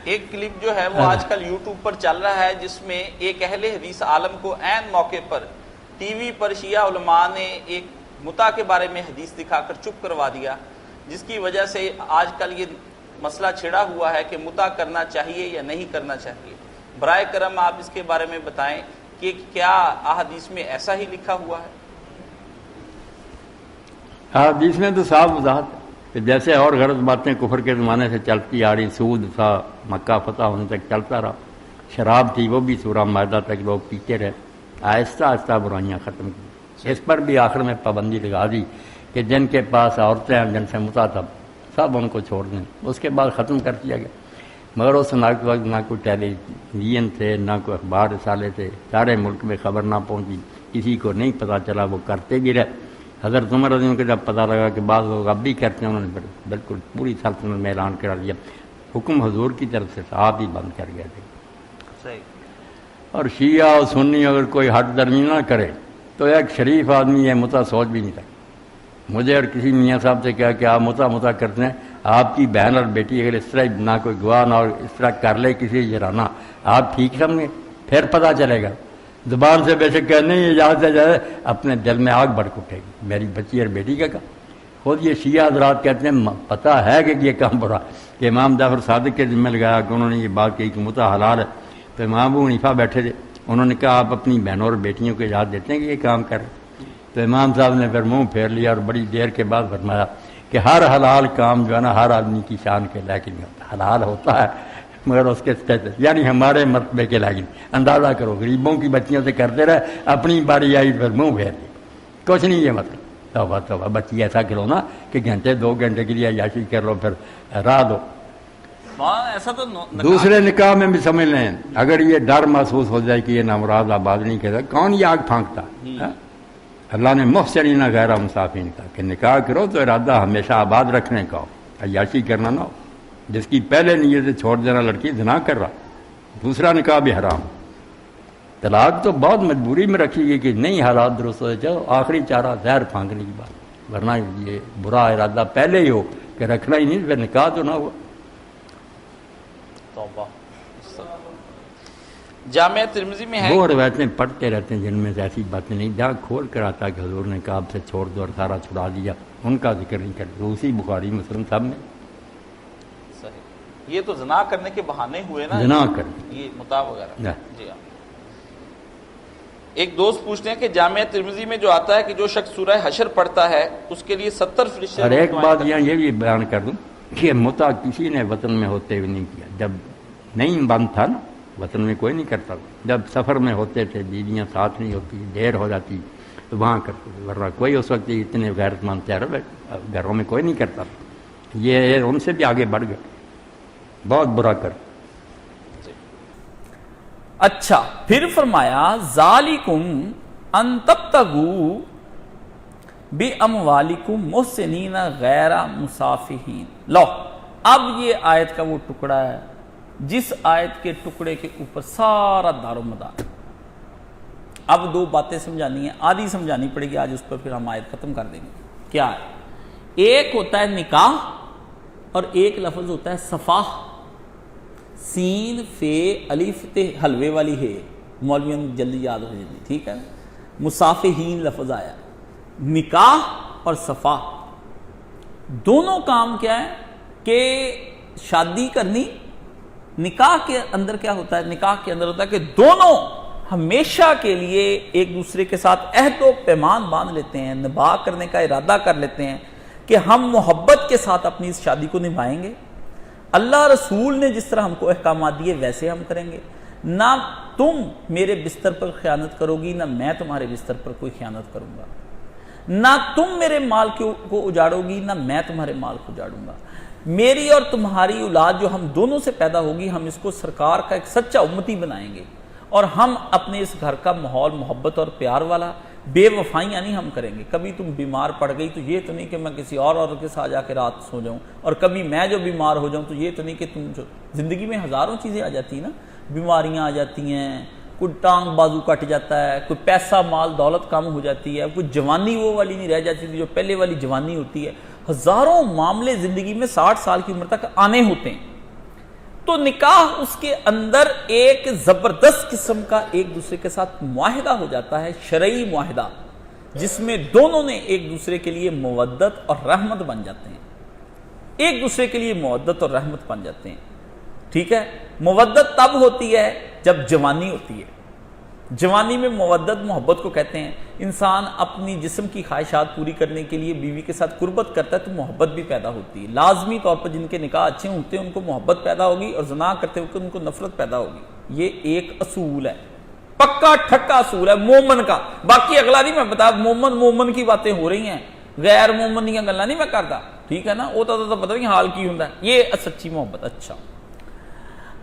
ایک کلپ جو ہے وہ آج کل یوٹیوب پر چل رہا ہے جس میں ایک اہل حدیث عالم کو عین موقع پر ٹی وی پر شیعہ علماء نے ایک متع کے بارے میں حدیث دکھا کر چپ کروا دیا، جس کی وجہ سے آج کل یہ مسئلہ چھڑا ہوا ہے کہ متع کرنا چاہیے یا نہیں کرنا چاہیے۔ برائے کرم آپ اس کے بارے میں بتائیں کہ کیا احادیث میں ایسا ہی لکھا ہوا ہے؟ احادیث میں تو صاف وضاحت ہے کہ جیسے اور غلط باتیں کفر کے زمانے سے چلتی آ رہی، سود تھا مکہ فتح ہونے تک چلتا رہا، شراب تھی وہ بھی سورہ مائدہ تک لوگ پیتے رہے، آہستہ آہستہ برائیاں ختم کی۔ اس پر بھی آخر میں پابندی لگا دی کہ جن کے پاس عورتیں ہیں جن سے متع تھا سب ان کو چھوڑ دیں، اس کے بعد ختم کر دیا گیا۔ مگر اس وقت نہ کوئی ٹیلی ویژن تھے، نہ کوئی اخبار رسالے تھے، سارے ملک میں خبر نہ پہنچی، کسی کو نہیں پتہ چلا، وہ کرتے بھی رہے۔ حضرت عمر رضی اللہ عنہ کو جب پتہ لگا کہ بعض لوگ اب بھی کرتے ہیں، انہوں نے بالکل پوری سلطنت میں اعلان کرا دیا، حکم حضور کی طرف سے آپ ہی بند کر گئے تھے۔ صحیح۔ اور شیعہ اور سنی اگر کوئی حد درمی نہ کرے تو ایک شریف آدمی یہ متع سوچ بھی نہیں سکتا۔ مجھے اور کسی میاں صاحب سے کہا کہ آپ متع کرتے ہیں، آپ کی بہن اور بیٹی اگر اس طرح نہ کوئی گواہ نہ اور اس طرح کر لے کسی جرانا، آپ ٹھیک سمجھیں، پھر پتہ چلے گا۔ زبان سے بے شک کہنے یہ یاد سے جائے، اپنے دل میں آگ بھڑک اٹھے گی، میری بچی اور بیٹی کا کہا۔ خود یہ شیعہ حضرات کہتے ہیں پتہ ہے کہ یہ کام برا کہ امام جعفر صادق کے ذمہ لگایا کہ انہوں نے یہ بات کہی کہ متع حلال ہے، تو امام ابو حنیفہ بیٹھے تھے، انہوں نے کہا آپ اپنی بہنوں اور بیٹیوں کو اجازت دیتے ہیں کہ یہ کام کر رہے؟ تو امام صاحب نے پھر منہ پھیر لیا اور بڑی دیر کے بعد فرمایا کہ ہر حلال کام جو ہے نا ہر آدمی کی شان کے لائق نہیں ہوتا، حلال ہوتا ہے مگر اس کے اسٹیٹس یعنی ہمارے مرتبے کے لائق نہیں۔ اندازہ کرو غریبوں کی بچیوں سے کرتے رہے، اپنی باری آئی پھر منہ پھیر لیا، کچھ نہیں یہ مطلب۔ توبہ توبہ، بچی ایسا کرو نا کہ گھنٹے 2 گھنٹے کے لیے عیاشی کر لو پھر راہ دو۔ ایسا تو دوسرے نکاح میں بھی سمجھ لیں، اگر یہ ڈر محسوس ہو جائے کہ یہ نامراد آباد نہیں کہتا، کون یہ آگ پھانکتا؟ اللہ نے محسنین غیر مسافرین کہا کہ نکاح کرو تو ارادہ ہمیشہ آباد رکھنے کا ہو، عیاشی کرنا نہ ہو۔ جس کی پہلے نیت سے چھوڑ دینا لڑکی زنا کر رہا، دوسرا نکاح بھی حرام۔ طلاق تو بہت مجبوری میں رکھی گئی کہ نہیں حالات درست ہو جائے، آخری چارہ زہر پھانکنے کی بات، ورنہ یہ برا ارادہ پہلے ہی ہو کہ رکھنا ہی نہیں، پھر نکاح تو نہ ہوا۔ جامعہ ترمذی میں ہے وہ روایتیں پڑھتے رہتے ہیں جن میں سے ایسی باتیں نہیں، جہاں کھول کر آتا کہ حضور نے کہا آپ سے چھوڑ دو اور سارا چھڑا دیا، ان کا ذکر نہیں کرتے، اسی بخاری مسلم صاحب میں۔ صحیح، یہ تو زنا کرنے کے بہانے ہوئے نا، زنا کر یہ متع وغیرہ۔ جی ہاں۔ ایک دوست پوچھتے ہیں کہ جامعہ ترمذی میں جو آتا ہے کہ جو شخص سورہ حشر پڑھتا ہے اس کے لیے 70 فرشتے۔ اور ایک بات یہاں یہ بھی بیان کر دوں کہ متع کسی نے وطن میں ہوتے ہوئے نہیں کیا، جب نہیں بند تھا نا وطن میں کوئی نہیں کرتا، جب سفر میں ہوتے تھے بیویاں ساتھ نہیں ہوتی، دیر ہو جاتی تو وہاں کرتے تھے، ورنہ کوئی اس وقت اتنے غیرت مند تھے گھروں میں کوئی نہیں کرتا، یہ ان سے بھی آگے بڑھ گئے، بہت برا کر۔ اچھا پھر فرمایا ذالکم ان تبتغوا باموالکم محسنین غیر مسافحین۔ لو اب یہ آیت کا وہ ٹکڑا ہے جس آیت کے ٹکڑے کے اوپر سارا دار و مدار۔ اب 2 باتیں سمجھانی ہیں، آدھی سمجھانی پڑے گی آج، اس پر پھر ہم آیت ختم کر دیں گے۔ کیا ہے؟ ایک ہوتا ہے نکاح اور ایک لفظ ہوتا ہے صفاح، سین فے الف تے حلوے والی ہے، مولویوں جلدی یاد ہو جاتی، ٹھیک ہے۔ مصافحین لفظ آیا، نکاح اور صفاح دونوں کام کیا ہے کہ شادی کرنی۔ نکاح کے اندر کیا ہوتا ہے؟ نکاح کے اندر ہوتا ہے کہ دونوں ہمیشہ کے لیے ایک دوسرے کے ساتھ عہد و پیمان باندھ لیتے ہیں، نباہ کرنے کا ارادہ کر لیتے ہیں کہ ہم محبت کے ساتھ اپنی اس شادی کو نبھائیں گے، اللہ رسول نے جس طرح ہم کو احکامات دیے ویسے ہم کریں گے، نہ تم میرے بستر پر خیانت کرو گی نہ میں تمہارے بستر پر کوئی خیانت کروں گا، نہ تم میرے مال کو اجاڑو گی نہ میں تمہارے مال کو اجاڑوں گا، میری اور تمہاری اولاد جو ہم دونوں سے پیدا ہوگی ہم اس کو سرکار کا ایک سچا امتی بنائیں گے، اور ہم اپنے اس گھر کا ماحول محبت اور پیار والا، بے وفائیاں نہیں ہم کریں گے۔ کبھی تم بیمار پڑ گئی تو یہ تو نہیں کہ میں کسی اور عورت کے ساتھ جا کے رات سو جاؤں، اور کبھی میں جو بیمار ہو جاؤں تو یہ تو نہیں کہ تم جو زندگی میں ہزاروں چیزیں آ جاتی ہیں نا، بیماریاں آ جاتی ہیں، کوئی ٹانگ بازو کٹ جاتا ہے، کوئی پیسہ مال دولت کم ہو جاتی ہے، کوئی جوانی وہ والی نہیں رہ جاتی جو پہلے والی جوانی ہوتی ہے، ہزاروں معاملے زندگی میں 60 سال کی عمر تک آنے ہوتے ہیں۔ تو نکاح اس کے اندر ایک زبردست قسم کا ایک دوسرے کے ساتھ معاہدہ ہو جاتا ہے، شرعی معاہدہ، جس میں دونوں نے ایک دوسرے کے لیے مودت اور رحمت بن جاتے ہیں، ایک دوسرے کے لیے مودت اور رحمت بن جاتے ہیں. ٹھیک ہے، مودت تب ہوتی ہے جب جوانی ہوتی ہے. جوانی میں مودت محبت کو کہتے ہیں. انسان اپنی جسم کی خواہشات پوری کرنے کے لیے بیوی کے ساتھ قربت کرتا ہے تو محبت بھی پیدا ہوتی ہے. لازمی طور پر جن کے نکاح اچھے ہوتے ہیں ان کو محبت پیدا ہوگی، اور زنا کرتے ہوئے ان کو نفرت پیدا ہوگی. یہ ایک اصول ہے، پکا ٹھکا اصول ہے مومن کا. باقی اگلا نہیں میں بتا، مومن کی باتیں ہو رہی ہیں، غیر مومن کی گلا نہیں میں کرتا. ٹھیک ہے نا، وہ تو پتہ نہیں حال کی ہوں. یہ سچی محبت. اچھا،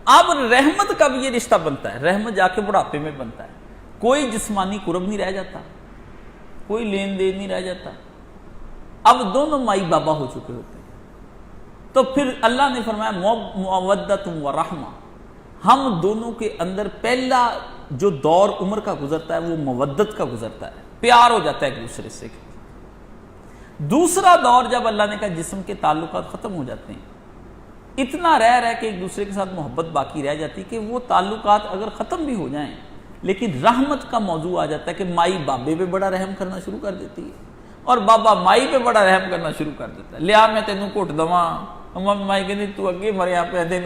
اب رحمت کا بھی یہ رشتہ بنتا ہے. رحمت جا کے بڑھاپے میں بنتا ہے. کوئی جسمانی قرب نہیں رہ جاتا، کوئی لین دین نہیں رہ جاتا. اب دونوں مائی بابا ہو چکے ہوتے ہیں تو پھر اللہ نے فرمایا مودت و رحمہ. ہم دونوں کے اندر پہلا جو دور عمر کا گزرتا ہے وہ مودت کا گزرتا ہے، پیار ہو جاتا ہے ایک دوسرے سے. دوسرا دور جب اللہ نے کہا جسم کے تعلقات ختم ہو جاتے ہیں، اتنا رہ کے ایک دوسرے کے ساتھ محبت باقی رہ جاتی کہ وہ تعلقات اگر ختم بھی ہو جائیں لیکن رحمت کا موضوع آ جاتا ہے کہ مائی بابے پہ بڑا رحم کرنا شروع کر دیتی ہے اور بابا مائی پہ بڑا رحم کرنا شروع کر دیتا ہے. لیا میں تینوں گھٹ دواں، مائی کہتی تو اگے مرے یہاں پہ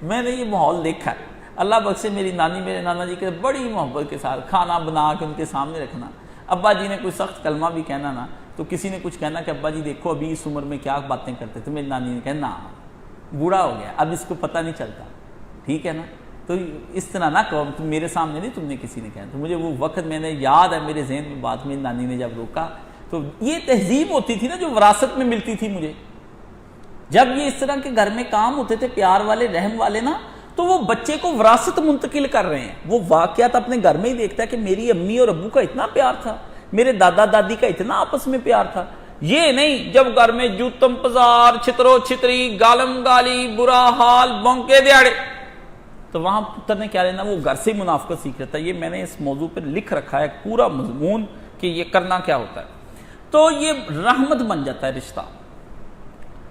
میں نے یہ ماحول دیکھا ہے. اللہ بخشے میری نانی میرے نانا جی کے بڑی محبت کے ساتھ کھانا بنا کے ان کے سامنے رکھنا. ابا جی نے کوئی سخت کلمہ بھی کہنا نا تو کسی نے کچھ کہنا کہ ابا جی دیکھو ابھی اس عمر میں کیا باتیں کرتے تھے، میری نانی نے کہنا بوڑھا ہو گیا اب اس کو پتہ نہیں چلتا. ٹھیک ہے نا، تو اس طرح نہ کہو، تم میرے سامنے نہیں تم نے کسی نے کہا. تو مجھے وہ وقت میں نے یاد ہے، میرے ذہن میں بات میری نانی نے جب روکا تو یہ تہذیب ہوتی تھی نا جو وراثت میں ملتی تھی مجھے. جب یہ اس طرح کے گھر میں کام ہوتے تھے پیار والے رحم والے نا، تو وہ بچے کو وراثت منتقل کر رہے ہیں. وہ واقعات اپنے گھر میں ہی دیکھتا ہے کہ میری امی اور ابو کا اتنا پیار تھا، میرے دادا دادی کا اتنا آپس میں پیار تھا. یہ نہیں جب گھر میں جوتم پزار، چھترو چھتری، گالم گالی، برا حال، بونکے دیاڑے، تو وہاں پتر نے کیا لینا، وہ گھر سے منافقت سیکھ رہتا ہے. یہ میں نے اس موضوع پر لکھ رکھا ہے پورا مضمون کہ یہ کرنا کیا ہوتا ہے. تو یہ رحمت بن جاتا ہے رشتہ.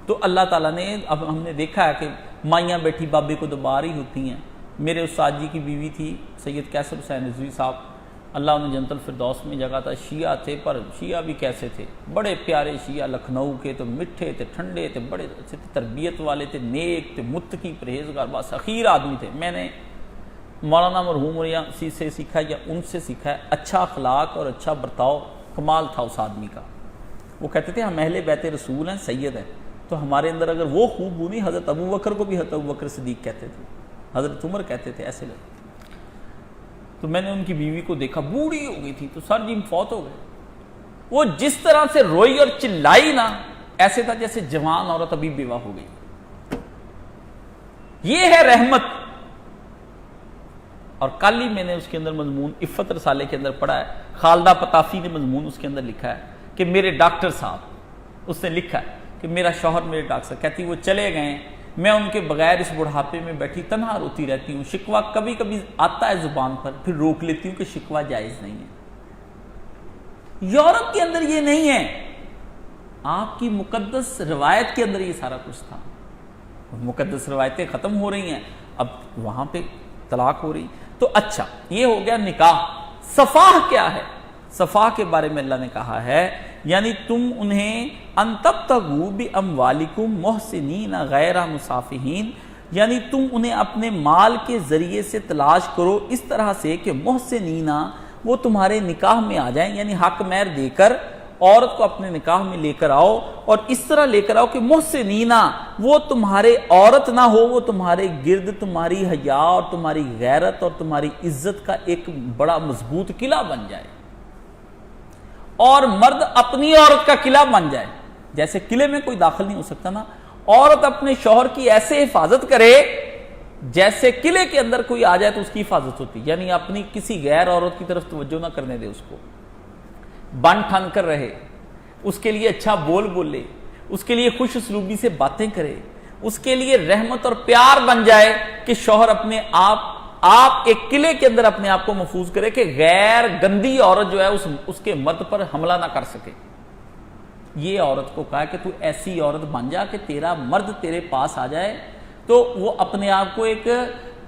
تو اللہ تعالیٰ نے اب ہم نے دیکھا ہے کہ مائیاں بیٹھی بابے کو دبا رہی ہوتی ہیں. میرے استاد جی کی بیوی تھی سید کیسر حسین رضوی صاحب، اللہ انہیں جنت الفردوس میں جگہ تھا. شیعہ تھے، پر شیعہ بھی کیسے تھے، بڑے پیارے شیعہ لکھنؤ کے، تو میٹھے تھے، ٹھنڈے تھے، بڑے اچھے تھے، تربیت والے تھے، نیک تھے، متقی پرہیزگار، بس اخیر آدمی تھے. میں نے مولانا مرحوم سے سیکھا یا ان سے سیکھا ہے، اچھا اخلاق اور اچھا برتاؤ کمال تھا اس آدمی کا. وہ کہتے تھے ہم اہل بیت رسول ہیں، سید ہیں، تو ہمارے اندر اگر وہ خوبصورتی، حضرت ابو بکر کو بھی حضرت ابو بکر صدیق کہتے تھے، حضرت عمر کہتے تھے، ایسے لوگ. تو میں نے ان کی بیوی کو دیکھا بوڑھی ہو گئی تھی، تو سر جی فوت ہو گئے. وہ جس طرح سے روئی اور چلائی نا، ایسے تھا جیسے جوان عورت ابھی بیوہ ہو گئی. یہ ہے رحمت. اور کل ہی میں نے اس کے اندر مضمون عفت رسالے کے اندر پڑھا ہے، خالدہ پتافی نے مضمون اس کے اندر لکھا ہے کہ میرے ڈاکٹر صاحب، اس نے لکھا ہے کہ میرا شوہر میرے ڈاکٹر صاحب، کہتی وہ چلے گئے، میں ان کے بغیر اس بڑھاپے میں بیٹھی تنہا روتی رہتی ہوں. شکوہ کبھی کبھی آتا ہے زبان پر، پھر روک لیتی ہوں کہ شکوہ جائز نہیں ہے. یورپ کے اندر یہ نہیں ہے، آپ کی مقدس روایت کے اندر یہ سارا کچھ تھا. مقدس روایتیں ختم ہو رہی ہیں، اب وہاں پہ طلاق ہو رہی. تو اچھا یہ ہو گیا نکاح. صفاح کیا ہے؟ صفاح کے بارے میں اللہ نے کہا ہے یعنی تم انہیں ان تبتغوا باموالکم محسنین غیر مسافحین، یعنی تم انہیں اپنے مال کے ذریعے سے تلاش کرو اس طرح سے کہ محسنین وہ تمہارے نکاح میں آ جائیں، یعنی حق مہر دے کر عورت کو اپنے نکاح میں لے کر آؤ، اور اس طرح لے کر آؤ کہ محسنین وہ تمہارے عورت نہ ہو، وہ تمہارے گرد تمہاری حیا اور تمہاری غیرت اور تمہاری عزت کا ایک بڑا مضبوط قلعہ بن جائے، اور مرد اپنی عورت کا قلعہ بن جائے. جیسے قلعے میں کوئی داخل نہیں ہو سکتا نا، عورت اپنے شوہر کی ایسے حفاظت کرے جیسے قلعے کے اندر کوئی آ جائے تو اس کی حفاظت ہوتی، یعنی اپنی کسی غیر عورت کی طرف توجہ نہ کرنے دے، اس کو بن ٹھن کر رہے، اس کے لیے اچھا بول بولے، اس کے لیے خوش اسلوبی سے باتیں کرے، اس کے لیے رحمت اور پیار بن جائے کہ شوہر اپنے آپ ایک قلعے کے اندر اپنے آپ کو محفوظ کرے کہ غیر گندی عورت جو ہے اس کے مرد پر حملہ نہ کر سکے. یہ عورت کو کہا کہ تو ایسی عورت بن جا کہ تیرا مرد تیرے پاس آ جائے تو وہ اپنے آپ کو ایک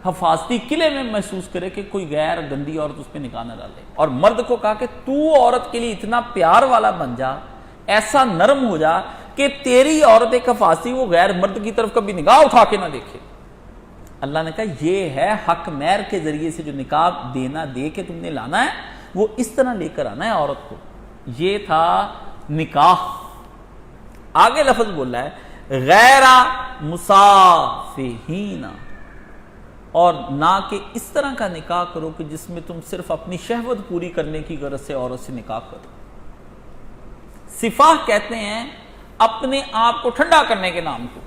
حفاظتی قلعے میں محسوس کرے کہ کوئی غیر گندی عورت اس پہ نگاہ نہ ڈالے. اور مرد کو کہا کہ تو عورت کے لیے اتنا پیار والا بن جا, ایسا نرم ہو جا کہ تیری عورت ایک حفاظتی وہ غیر مرد کی طرف کبھی نگاہ اٹھا کے نہ دیکھے. اللہ نے کہا یہ ہے حق مہر کے ذریعے سے جو نکاح دینا دے کے تم نے لانا ہے وہ اس طرح لے کر آنا ہے عورت کو. یہ تھا نکاح. آگے لفظ بولا ہے غیر مصافحین, اور نہ کہ اس طرح کا نکاح کرو کہ جس میں تم صرف اپنی شہوت پوری کرنے کی غرض سے عورت سے نکاح کرو. صفاح کہتے ہیں اپنے آپ کو ٹھنڈا کرنے کے نام کو,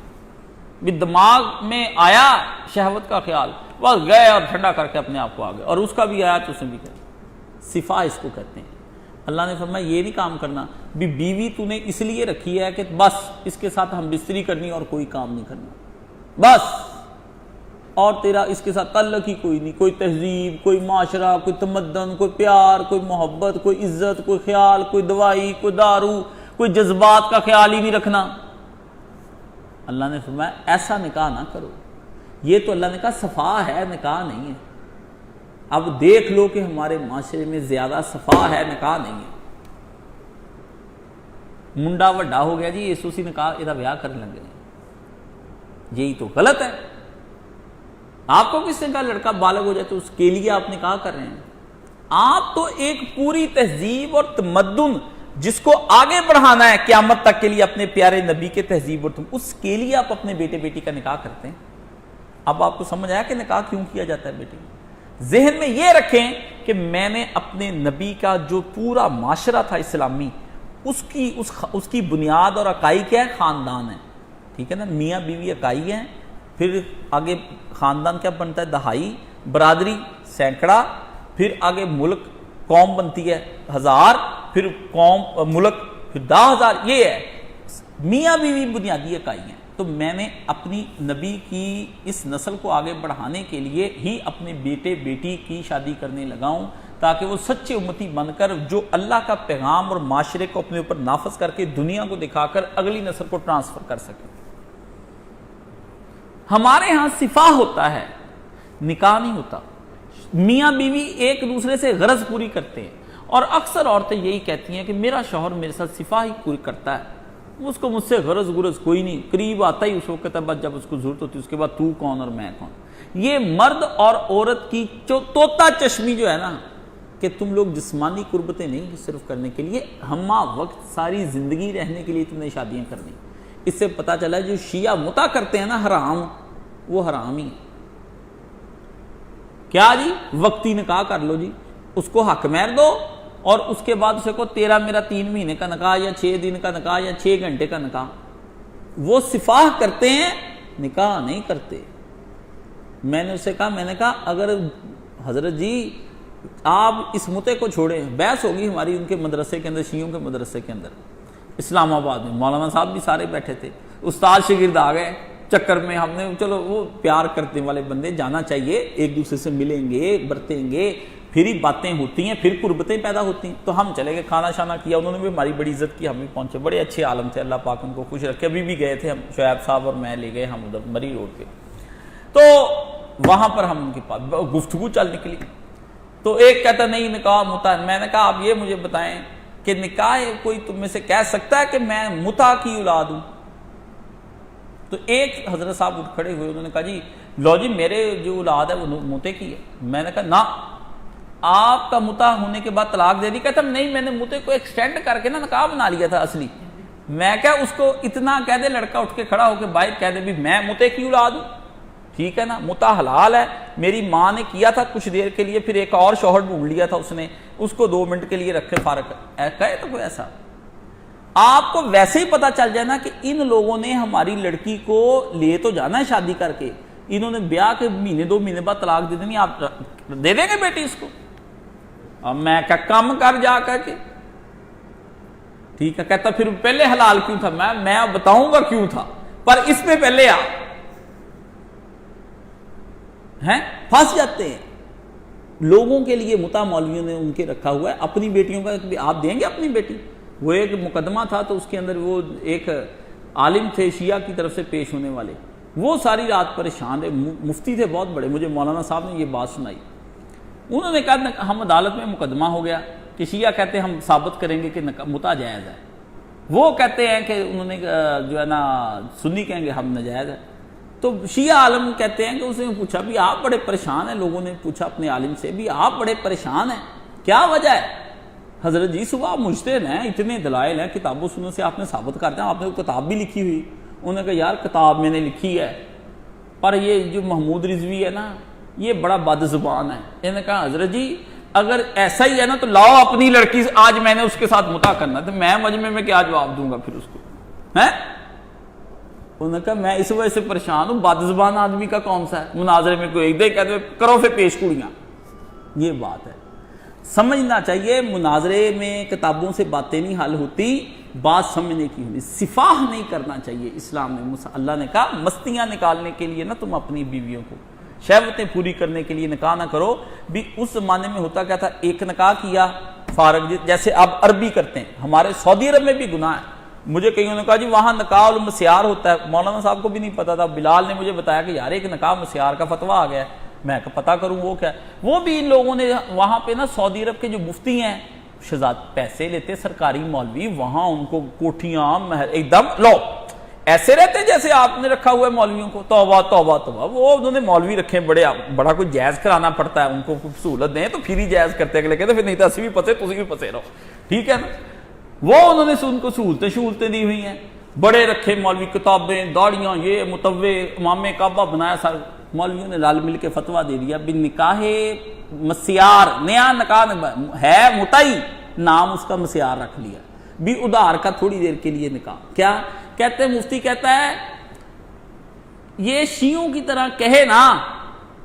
بھی دماغ میں آیا شہوت کا خیال بس گئے اور ٹھنڈا کر کے اپنے آپ کو آ گئے, اور اس کا بھی آیا تو اس نے بھی کہا. صفاح اس کو کہتے ہیں. اللہ نے فرمایا یہ نہیں کام کرنا, بھی بیوی تو نے اس لیے رکھی ہے کہ بس اس کے ساتھ ہم بستری کرنی اور کوئی کام نہیں کرنا بس, اور تیرا اس کے ساتھ تعلق ہی کوئی نہیں, کوئی تہذیب, کوئی معاشرہ, کوئی تمدن, کوئی پیار, کوئی محبت, کوئی عزت, کوئی خیال, کوئی دوائی, کوئی دارو, کوئی جذبات کا خیال ہی نہیں رکھنا. اللہ نے فرمایا ایسا نکاح نہ کرو. یہ تو اللہ نے کہا صفا ہے, نکاح نہیں ہے. اب دیکھ لو کہ ہمارے معاشرے میں زیادہ صفا ہے, نکاح نہیں ہے. منڈا وڈا ہو گیا جی, اس اسی نکاح یہ بیاہ کرنے لگ گئے. یہی تو غلط ہے. آپ کو کس نے کہا لڑکا بالغ ہو جائے تو اس کے لیے آپ نکاح کر رہے ہیں؟ آپ تو ایک پوری تہذیب اور تمدن جس کو آگے بڑھانا ہے قیامت تک کے لیے اپنے پیارے نبی کے تہذیب اور اس کے لیے آپ اپنے بیٹے بیٹی کا نکاح کرتے ہیں. اب آپ کو سمجھ آیا کہ نکاح کیوں کیا جاتا ہے بیٹی؟ ذہن میں یہ رکھیں کہ میں نے اپنے نبی کا جو پورا معاشرہ تھا اسلامی, اس کی بنیاد اور اکائی کیا ہے؟ خاندان ہے. ٹھیک ہے نا, میاں بیوی اکائی ہیں, پھر آگے خاندان کیا بنتا ہے؟ دہائی, برادری سینکڑا, پھر آگے ملک قوم بنتی ہے 1000, پھر قوم ملک پھر 10,000. یہ ہے میاں بیوی بنیادی اکائی ہیں. تو میں نے اپنی نبی کی اس نسل کو آگے بڑھانے کے لیے ہی اپنے بیٹے بیٹی کی شادی کرنے لگا ہوں تاکہ وہ سچے امتی بن کر جو اللہ کا پیغام اور معاشرے کو اپنے اوپر نافذ کر کے دنیا کو دکھا کر اگلی نسل کو ٹرانسفر کر سکے. ہمارے ہاں صفاح ہوتا ہے, نکاح نہیں ہوتا. میاں بیوی ایک دوسرے سے غرض پوری کرتے ہیں, اور اکثر عورتیں یہی کہتی ہیں کہ میرا شوہر میرے ساتھ صفاح ہی پوری کرتا ہے, اس کو مجھ سے غرض کوئی نہیں, قریب آتا ہی اس وقت ہے جب اس کو ضرورت ہوتی ہے, اس کے بعد تو کون اور میں کون. یہ مرد اور عورت کی طوطا چشمی جو ہے نا کہ تم لوگ جسمانی قربتیں نہیں صرف کرنے کے لیے, ہمہ وقت ساری زندگی رہنے کے لیے تم نے شادیاں کرنی. اس سے پتہ چلا جو شیعہ متع کرتے ہیں نا حرام, وہ حرام ہی کیا جی, وقتی نکاح کر لو جی, اس کو حق مہر دو اور اس کے بعد اسے کو تیرا میرا 3 مہینے کا نکاح یا 6 دن کا نکاح یا 6 گھنٹے کا نکاح. وہ صفاح کرتے ہیں, نکاح نہیں کرتے. میں نے اسے کہا, میں نے کہا اگر حضرت جی آپ اس متے کو چھوڑیں, بحث ہوگی ہماری ان کے مدرسے کے اندر, شیعوں کے مدرسے کے اندر اسلام آباد میں, مولانا صاحب بھی سارے بیٹھے تھے, استاد شاگرد آ گئے چکر میں. ہم نے چلو وہ پیار کرنے والے بندے جانا چاہیے, ایک دوسرے سے ملیں گے برتیں گے, پھر ہی باتیں ہوتی ہیں, پھر قربتیں پیدا ہوتی ہیں. تو ہم چلے گئے, کھانا شانا کیا, انہوں نے بھی ہماری بڑی عزت کی, ہم بھی پہنچے. بڑے اچھے عالم تھے, اللہ پاک ان کو خوش رکھے. ابھی بھی گئے تھے ہم, شعیب صاحب اور میں لے گئے ہم ادھر مری روڈ پہ. تو وہاں پر ہم ان کے پاس گفتگو چل نکلی. تو ایک کہتا نہیں نکاح متع. میں نے کہا آپ یہ مجھے بتائیں کہ نکاح کوئی تم میں سے کہہ سکتا ہے کہ میں متع کی اولاد ہوں؟ تو ایک حضرت صاحب اٹھ کھڑے ہوئے, انہوں نے کہا جی لو جی میرے جو اولاد ہے وہ متے کی ہے. میں نے کہا نا, آپ کا متع ہونے کے بعد طلاق دے دی. کہتا نہیں میں نے متے کو ایکسٹینڈ کر کے نا نکاح بنا لیا تھا اصلی. میں کہا اس کو اتنا کہہ دے, لڑکا اٹھ کے کھڑا ہو کے باہر کہہ دے بھی میں متے کی اولاد ہوں, ٹھیک ہے نا, متع حلال ہے. میری ماں نے کیا تھا کچھ دیر کے لیے, پھر ایک اور شوہر ڈھونڈ لیا تھا اس نے, اس کو 2 منٹ کے لیے رکھے فارغ. کہے تو کوئی ایسا آپ کو ویسے ہی پتا چل جائے نا کہ ان لوگوں نے ہماری لڑکی کو لے تو جانا ہے شادی کر کے, انہوں نے بیاہ کے مہینے 2 مہینے بعد طلاق دے دینی. آپ دے دیں گے بیٹی اس کو؟ اب میں کہا کم کر جا کر کے, ٹھیک ہے. کہتا پھر پہلے حلال کیوں تھا؟ میں بتاؤں گا کیوں تھا, پر اس میں پہلے ہیں پھنس جاتے ہیں. لوگوں کے لیے متع مولویوں نے ان کے رکھا ہوا ہے, اپنی بیٹیوں کا آپ دیں گے اپنی بیٹی؟ وہ ایک مقدمہ تھا تو اس کے اندر وہ ایک عالم تھے شیعہ کی طرف سے پیش ہونے والے، وہ ساری رات پریشان رہے، مفتی تھے بہت بڑے، مجھے مولانا صاحب نے یہ بات سنائی، انہوں نے کہا ہم عدالت میں مقدمہ ہو گیا کہ شیعہ کہتے ہیں ہم ثابت کریں گے کہ متع جائز ہے، وہ کہتے ہیں کہ انہوں نے جو ہے نا سنی کہیں گے ہم ناجائز ہے۔ تو شیعہ عالم کہتے ہیں کہ اس نے پوچھا بھی آپ بڑے پریشان ہیں، لوگوں نے پوچھا اپنے عالم سے بھی آپ بڑے پریشان ہیں، کیا وجہ ہے؟ حضرت جی صبح مجتہد ہیں، اتنے دلائل ہیں، کتاب و سنت سے آپ نے ثابت کر دیا، آپ نے کتاب بھی لکھی ہوئی۔ انہوں نے کہا یار کتاب میں نے لکھی ہے، پر یہ جو محمود رضوی ہے نا یہ بڑا بد زبان ہے۔ انہوں نے کہا حضرت جی اگر ایسا ہی ہے نا تو لاؤ اپنی لڑکی سے، آج میں نے اس کے ساتھ متع کرنا، تو میں مجمع میں کیا جواب دوں گا پھر اس کو ہیں؟ انہوں نے کہا میں اس وجہ سے پریشان ہوں، بد زبان آدمی کا کون سا ہے، مناظرے میں کوئی ایک دے کہتے کرو پھر پیش کڑیاں، یہ بات ہے۔ سمجھنا چاہیے مناظرے میں کتابوں سے باتیں نہیں حل ہوتی، بات سمجھنے کی ہوتی، سفاہ نہیں کرنا چاہیے اسلام میں۔ اللہ نے کہا مستیاں نکالنے کے لیے نہ تم اپنی بیویوں کو، شہوتیں پوری کرنے کے لیے نکاح نہ کرو۔ بھی اس زمانے میں ہوتا کیا تھا، ایک نکاح کیا فارغ، جیسے اب عربی کرتے ہیں، ہمارے سعودی عرب میں بھی گناہ ہے۔ مجھے کئیوں نے کہا جی وہاں نکاح المسیار ہوتا ہے، مولانا صاحب کو بھی نہیں پتا تھا، بلال نے مجھے بتایا کہ یار ایک نکاح مسیار کا فتویٰ آ گیا ہے، میں پتہ کروں وہ کیا ہے۔ وہ بھی ان لوگوں نے وہاں پہ نا سعودی عرب کے جو مفتی ہیں شہزاد پیسے لیتے سرکاری مولوی، وہاں ان کو کوٹھیاں مہر ایک دم لو ایسے رہتے جیسے آپ نے رکھا ہوا ہے مولویوں کو، توبہ توبہ توبہ۔ وہ انہوں نے مولوی رکھے بڑا کوئی جائز کرانا پڑتا ہے ان کو، سہولت دیں تو پھر ہی جائز کرتے اگلے کہتے پھر نہیں تو اسی بھی پسے تسی بھی پسے رہو، ٹھیک ہے نا۔ وہ انہوں نے ان کو سہولتیں دی ہوئی ہیں، بڑے رکھے مولوی، کتابیں داڑیاں یہ متوے امام کعبہ بنایا، سارے مولویوں نے رل مل کے فتویٰ دے دیا بھی نکاح مسیار، نیا نکاح ہے متعی، نام اس کا مسیار رکھ لیا، بھی ادھار کا تھوڑی دیر کے لیے نکاح۔ کیا کہتے ہیں مفتی کہتا ہے یہ شیعوں کی طرح کہے نا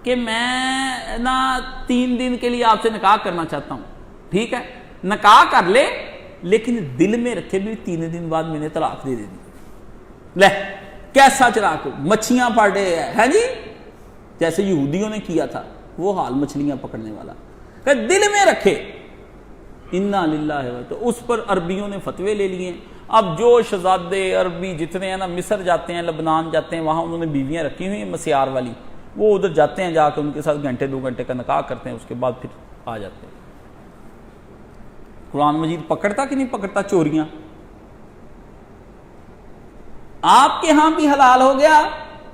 کہ میں نا 3 دن کے لیے آپ سے نکاح کرنا چاہتا ہوں، ٹھیک ہے نکاح کر لے لیکن دل میں رکھے بھی 3 دن بعد میں نے طلاق دے دی، لے کیسا چراغ مچھیاں پاڑے ہے جی، جیسے یہودیوں نے کیا تھا وہ حال مچھلیاں پکڑنے والا، کہ دل میں رکھے انا للہ، تو اس پر عربیوں نے فتوے لے لیے۔ اب جو شہزادے عربی جتنے ہیں نا مصر جاتے ہیں، لبنان جاتے ہیں، وہاں انہوں نے بیویاں رکھی ہوئی ہیں مسیار والی، وہ ادھر جاتے ہیں، جا کے ان کے ساتھ گھنٹے 2 گھنٹے کا نکاح کرتے ہیں، اس کے بعد پھر آ جاتے ہیں۔ قرآن مجید پکڑتا کہ نہیں پکڑتا چوریاں؟ آپ کے ہاں بھی حلال ہو گیا،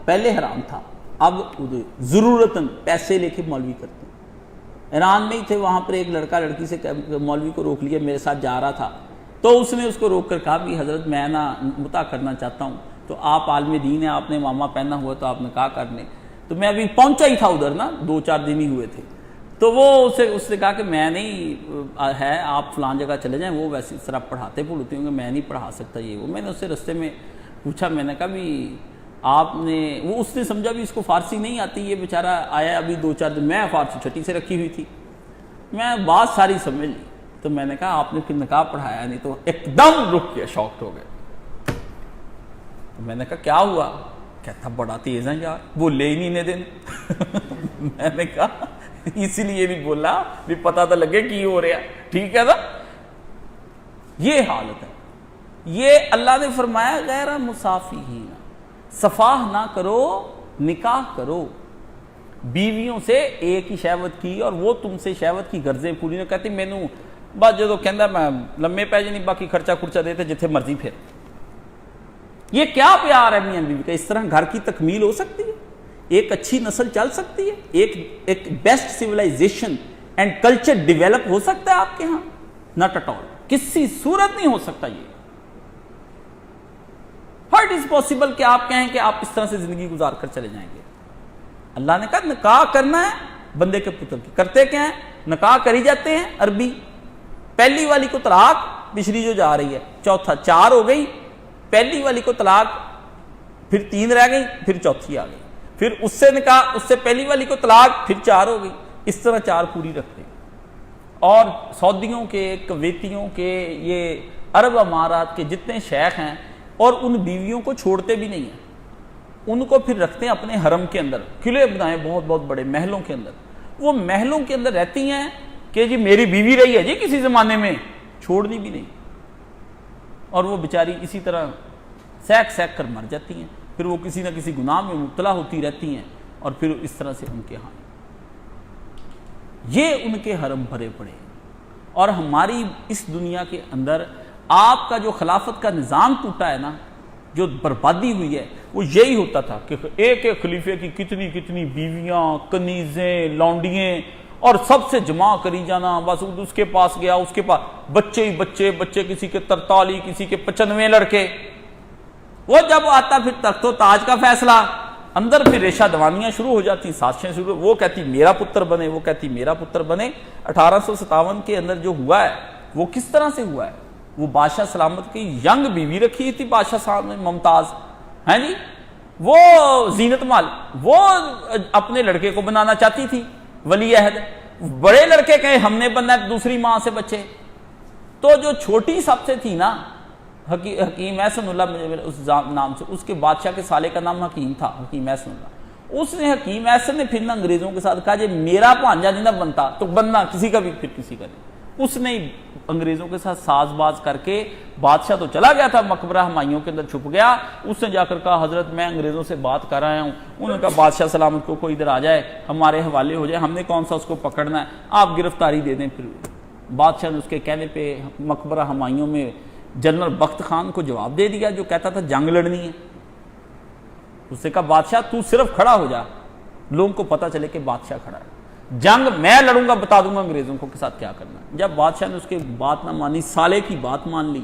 پہلے حرام تھا، اب ضرورتاً پیسے لے کے مولوی کرتے ہیں۔ ایران میں ہی تھے، وہاں پر ایک لڑکا لڑکی سے مولوی کو روک لیا، میرے ساتھ جا رہا تھا، تو اس نے اس کو روک کر کہا بھی حضرت میں نا متع کرنا چاہتا ہوں، تو آپ عالم دین ہیں، آپ نے امامہ پہنا ہوا تو آپ نکاح کر لیں۔ تو میں ابھی پہنچا ہی تھا ادھر نا، 2-4 دن ہی ہوئے تھے، تو وہ اس نے کہا کہ میں نہیں ہے، آپ فلان جگہ چلے جائیں، وہ ویسے اس طرح پڑھاتے پڑھتے ہوں گے، میں نہیں پڑھا سکتا یہ وہ۔ میں نے اس سے رستے میں پوچھا، میں نے کہا بھی آپ نے، وہ اس نے سمجھا بھی اس کو فارسی نہیں آتی، یہ بیچارہ آیا ابھی 2-4 دن، میں فارسی چھٹی سے رکھی ہوئی تھی، میں بات ساری سمجھ لی، تو میں نے کہا آپ نے پھر نکاح پڑھایا نہیں؟ تو ایک دم رک کے شاکڈ ہو گئے۔ تو میں نے کہا کیا ہوا؟ کہتا بڑا تیز ہیں یار، بولے ہی نہیں دن۔ میں نے کہا اسی لیے بھی بولا بھی پتہ تو لگے کی ہو رہا، ٹھیک ہے نا۔ یہ حالت ہے، یہ اللہ نے فرمایا غیر مصافحین، صفاح نہ کرو، نکاح کرو بیویوں سے ایک ہی شہوت کی، اور وہ تم سے شہوت کی غرضیں پوری نہ کہتی مینوں بس جدو کہندا میں لمے پے جی نہیں، باقی خرچہ خرچہ دیتے جتھے مرضی پھر۔ یہ کیا پیار ہے میاں بیوی کا؟ اس طرح گھر کی تکمیل ہو سکتی ہے؟ ایک اچھی نسل چل سکتی ہے؟ ایک best civilization and culture develop ہو سکتا ہے آپ کے ہاں؟ ناٹ ایٹ آل، کسی صورت نہیں ہو سکتا یہ۔ ہاؤ اٹ از پاسبل کہ آپ کہیں کہ آپ اس طرح سے زندگی گزار کر چلے جائیں گے؟ اللہ نے کہا نکاح کرنا ہے بندے کے پتر کی، کرتے کیا ہیں؟ نکاح کری جاتے ہیں عربی، پہلی والی کو طلاق، پچھلی جو جا رہی ہے، چوتھا 4 ہو گئی، پہلی والی کو طلاق، پھر 3 رہ گئی، پھر چوتھی آ گئی، پھر اس سے نکاح، اس سے پہلی والی کو طلاق، پھر 4 ہو گئی، اس طرح 4 پوری رکھتے ہیں۔ اور سعودیوں کے، کویتیوں کے، یہ عرب امارات کے جتنے شیخ ہیں، اور ان بیویوں کو چھوڑتے بھی نہیں ہیں، ان کو پھر رکھتے ہیں اپنے حرم کے اندر، قلعے بنائے بہت بہت بڑے محلوں کے اندر، وہ محلوں کے اندر رہتی ہیں کہ جی میری بیوی رہی ہے جی کسی زمانے میں، چھوڑنی بھی نہیں۔ اور وہ بیچاری اسی طرح سیک سیک کر مر جاتی ہیں، پھر وہ کسی نہ کسی گناہ میں مبتلا ہوتی رہتی ہیں، اور پھر اس طرح سے ان کے ہاں یہ ان کے حرم بھرے پڑے۔ اور ہماری اس دنیا کے اندر آپ کا جو خلافت کا نظام ٹوٹا ہے نا، جو بربادی ہوئی ہے، وہ یہی ہوتا تھا کہ ایک ایک خلیفے کی کتنی کتنی بیویاں، کنیزیں، لونڈیاں، اور سب سے جمع کری جانا، بس اس کے پاس گیا، اس کے پاس بچے ہی بچے، کسی کے 43، کسی کے 95 لڑکے۔ وہ جب آتا پھر تخت و تاج کا فیصلہ، اندر پھر ریشہ دوانیاں شروع ہو جاتی، سازشیں شروع، وہ کہتی میرا پتر بنے، وہ کہتی میرا پتر بنے۔ 1857 کے اندر جو ہوا ہے وہ کس طرح سے ہوا ہے؟ وہ بادشاہ سلامت کی ینگ بیوی رکھی تھی بادشاہ صاحب نے، ممتاز، ہیں جی، وہ زینت مال، وہ اپنے لڑکے کو بنانا چاہتی تھی ولی عہد۔ بڑے لڑکے کہے ہم نے بننا ہے دوسری ماں سے بچے، تو جو چھوٹی سب سے تھی نا، حکیم احسن اللہ اس نام سے، اس کے بادشاہ کے سالے کا نام حکیم تھا، حکیم احسن اللہ۔ اس نے حکیم احسن نے پھر نہ انگریزوں کے ساتھ کہا جی میرا بھانجا نہیں نہ بنتا تو بننا کسی کا بھی، پھر کسی کا نہیں۔ اس نے انگریزوں کے ساتھ ساز باز کر کے، بادشاہ تو چلا گیا تھا مقبرہ ہمایوں کے اندر چھپ گیا، اس نے جا کر کہا حضرت میں انگریزوں سے بات کر رہا ہوں، انہوں نے کہا بادشاہ سلامت کو کوئی ادھر آ جائے، ہمارے حوالے ہو جائے، ہم نے کون سا اس کو پکڑنا ہے، آپ گرفتاری دے دیں۔ پھر بادشاہ نے اس کے کہنے پہ مقبرہ ہمایوں میں جنرل بخت خان کو جواب دے دیا، جو کہتا تھا جنگ لڑنی ہے۔ اس نے کہا بادشاہ تو صرف کھڑا ہو جا، لوگوں کو پتہ چلے کہ بادشاہ کھڑا ہے، جنگ میں لڑوں گا، بتا دوں گا انگریزوں کو کے ساتھ کیا کرنا ہے۔ جب بادشاہ نے اس کی بات نہ مانی، سالے کی بات مان لی،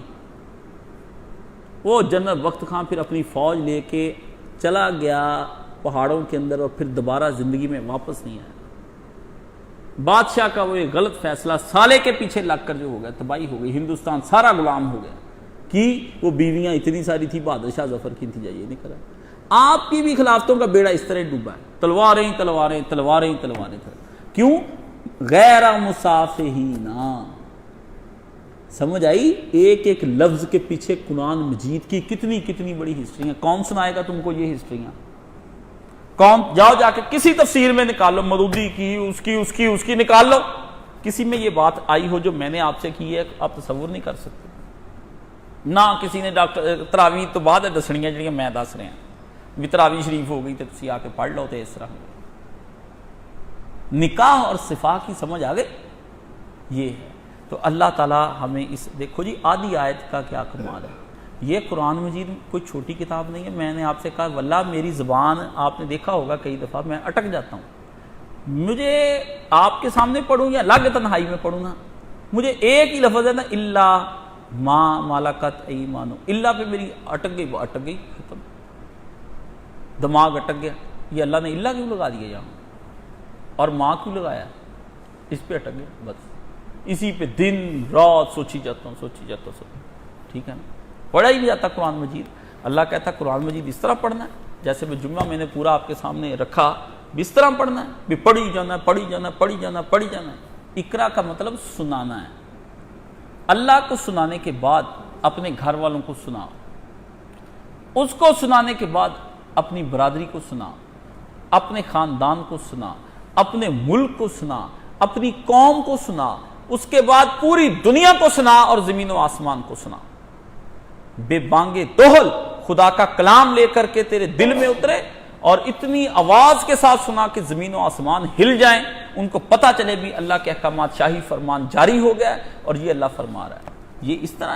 وہ جنرل بخت خان پھر اپنی فوج لے کے چلا گیا پہاڑوں کے اندر، اور پھر دوبارہ زندگی میں واپس نہیں آیا۔ بادشاہ کا وہ ایک غلط فیصلہ سالے کے پیچھے لگ کر جو ہو گیا، تباہی ہو گئی، ہندوستان سارا غلام ہو گیا۔ کہ وہ بیویاں اتنی ساری تھی، بہادر شاہ ظفر کی تھی، جائیے نہیں کرا۔ آپ کی بھی خلافتوں کا بیڑا اس طرح ڈوبا ہے، تلواریں تلواریں تلواریں تلواریں، کیوں؟ غیر مصافحین۔ سمجھ آئی؟ ایک ایک لفظ کے پیچھے قرآن مجید کی کتنی کتنی بڑی ہسٹریاں۔ کون سنائے گا تم کو یہ ہسٹریاں؟ کون؟ جاؤ جا کے کسی تفسیر میں نکالو، مودودی کی، اس کی نکال لو، کسی میں یہ بات آئی ہو جو میں نے آپ سے کی ہے، آپ تصور نہیں کر سکتے۔ نہ کسی نے ڈاکٹر تراویح تو بعد ہے دسنیاں جڑیاں میں دس رہے ہیں، بھی تراویح شریف ہو گئی تو تسی آ کے پڑھ لو، تو اس طرح نکاح اور صفا کی سمجھ آ گئی، یہ ہے۔ تو اللہ تعالیٰ ہمیں اس، دیکھو جی آدھی آیت کا کیا کمال ہے۔ یہ قرآن مجید کوئی چھوٹی کتاب نہیں ہے۔ میں نے آپ سے کہا واللہ میری زبان، آپ نے دیکھا ہوگا کئی دفعہ میں اٹک جاتا ہوں، مجھے آپ کے سامنے پڑھوں یا الگ تنہائی میں پڑھوں نا، مجھے ایک ہی لفظ ہے نا، اللہ ما ملکت ایمانو، اللہ پہ میری اٹک گئی، وہ اٹک گئی، ختم، دماغ اٹک گیا۔ یہ اللہ نے اللہ کیوں لگا دیا یہاں، اور ماں کیوں لگایا؟ اس پہ اٹک گیا، بس اسی پہ دن رات سوچی جاتا ہوں، ٹھیک ہے نا، پڑھا ہی نہیں جاتا قرآن مجید۔ اللہ کہتا ہے قرآن مجید اس طرح پڑھنا ہے، جیسے میں جمعہ میں نے پورا آپ کے سامنے رکھا، اس طرح پڑھنا ہے، بھی پڑھی جانا پڑھی جانا پڑھی جانا پڑھی جانا۔ اقرا کا مطلب سنانا ہے، اللہ کو سنانے کے بعد اپنے گھر والوں کو سنا، اس کو سنانے کے بعد اپنی برادری کو سنا، اپنے خاندان کو سنا، اپنے ملک کو سنا، اپنی قوم کو سنا، اس کے بعد پوری دنیا کو سنا، اور زمین و آسمان کو سنا۔ بے بانگے دوہل خدا کا کلام لے کر کے تیرے دل میں اترے، اور اتنی آواز کے ساتھ سنا کہ زمین و آسمان ہل جائیں، ان کو پتہ چلے بھی اللہ کے احکامات شاہی فرمان جاری ہو گیا ہے، اور یہ اللہ فرما رہا ہے۔ یہ اس طرح